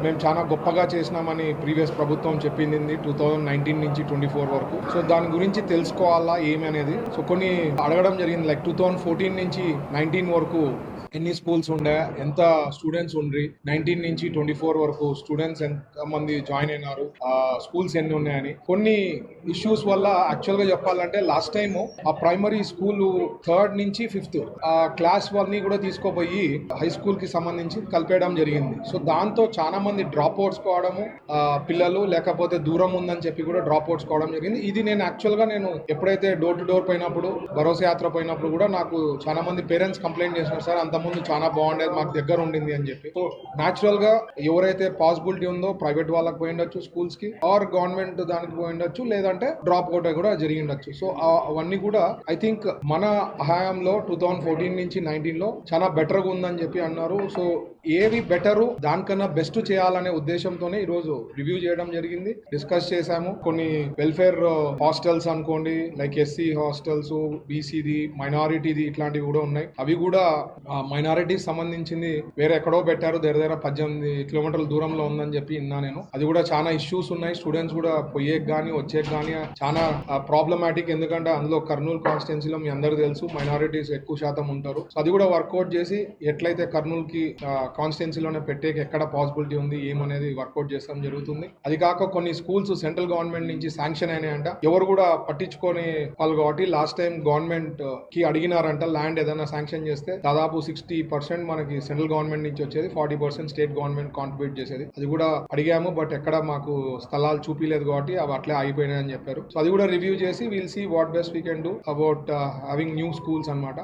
మేము చాలా గొప్పగా చేసినామని ప్రీవియస్ ప్రభుత్వం చెప్పింది 2019 నుంచి 24 వరకు. సో దాని గురించి తెలుసుకోవాలా ఏమి అనేది. సో కొన్ని అడగడం జరిగింది, లైక్ 2014 నుంచి 19 వరకు ఎన్ని స్కూల్స్ ఉండే, ఎంత స్టూడెంట్స్ ఉండ్రి, 19 నుంచి 24 వరకు స్టూడెంట్స్ ఎంత మంది జాయిన్ అయినారు, స్కూల్స్ ఎన్ని ఉన్నాయని. కొన్ని ఇష్యూస్ వల్ల యాక్చువల్ గా చెప్పాలంటే లాస్ట్ టైం ఆ ప్రైమరీ స్కూల్ 3rd నుంచి 5th క్లాస్ వాళ్ళని కూడా తీసుకోపోయి హై స్కూల్ కి సంబంధించి కలిపేయడం జరిగింది. సో దాంతో చాలా మంది డ్రాప్ అవుట్స్ కావడము, పిల్లలు లేకపోతే దూరం ఉందని చెప్పి కూడా డ్రాప్ అవుట్స్ కావడం జరిగింది. ఇది నేను యాక్చువల్ గా నేను ఎప్పుడైతే డోర్ టు డోర్ పోయినప్పుడు, భరోసా యాత్ర పోయినప్పుడు కూడా నాకు చాలా మంది పేరెంట్స్ కంప్లైంట్ చేసినారు, సార్ అంతకుముందు చాలా బాగుండేది, మాకు దగ్గర ఉండింది అని చెప్పి. సో న్యాచురల్ గా ఎవరైతే పాసిబిలిటీ ఉందో ప్రైవేట్ వాళ్ళకి పోయి ఉండొచ్చు స్కూల్స్ కి, ఆర్ గవర్నమెంట్ దానికి పోయి ఉండొచ్చు, లేదంటే డ్రాప్ అవుట్ కూడా జరిగి ఉండొచ్చు. సో అవన్నీ కూడా ఐ థింక్ మన హయాంలో 2014 నుంచి 19 లో చాలా బెటర్ గా ఉందని చెప్పి అన్నారు. సో ఏవి బెటరు దానికన్నా బెస్ట్ చేయాలనే ఉద్దేశంతోనే ఈ రోజు రివ్యూ చేయడం జరిగింది, డిస్కస్ చేశాము. కొన్ని వెల్ఫేర్ హాస్టల్స్ అనుకోండి, లైక్ ఎస్సీ హాస్టల్స్, బీసీది, మైనారిటీది ఇట్లాంటివి కూడా ఉన్నాయి. అవి కూడా మైనారిటీకి సంబంధించింది వేరే ఎక్కడో పెట్టారు, దగ్గర 18 కిలోమీటర్ల దూరంలో ఉందని చెప్పి విన్నా నేను. అది కూడా చాలా ఇష్యూస్ ఉన్నాయి, స్టూడెంట్స్ కూడా పోయేకి కానీ వచ్చేకి కానీ చాలా ప్రాబ్లమాటిక్. ఎందుకంటే అందులో కర్నూలు కాన్స్టిట్యున్సీలో మీ అందరికీ తెలుసు మైనారిటీస్ ఎక్కువ శాతం ఉంటారు. సో అది కూడా వర్కౌట్ చేసి ఎట్లయితే కర్నూలు కి కాన్స్టిట్యున్సీలోనే పెట్టేకి ఎక్కడ పాసిబిలిటీ ఉంది ఏమనేది వర్కౌట్ చేస్తాం జరుగుతుంది. అది కాక కొన్ని స్కూల్స్ సెంట్రల్ గవర్నమెంట్ నుంచి శాంక్షన్ అయినాయంట, ఎవరు కూడా పట్టించుకొని వాళ్ళు కాబట్టి లాస్ట్ టైం గవర్నమెంట్ కి అడిగినారంట ల్యాండ్ ఏదైనా శాంక్షన్ చేస్తే దాదాపు 60% మనకి సెంట్రల్ గవర్నమెంట్ నుంచి వచ్చేది, 40% స్టేట్ గవర్నమెంట్ కాంట్రిబ్యూట్ చేసేది. అది కూడా అడిగాము, బట్ ఎక్కడ మాకు స్థలాలు చూపిలేదు కాబట్టి అవి అట్లే అయిపోయినాయని చెప్పారు. సో అది కూడా రివ్యూ చేసి will see what best we can do about having new schools అన్నమాట.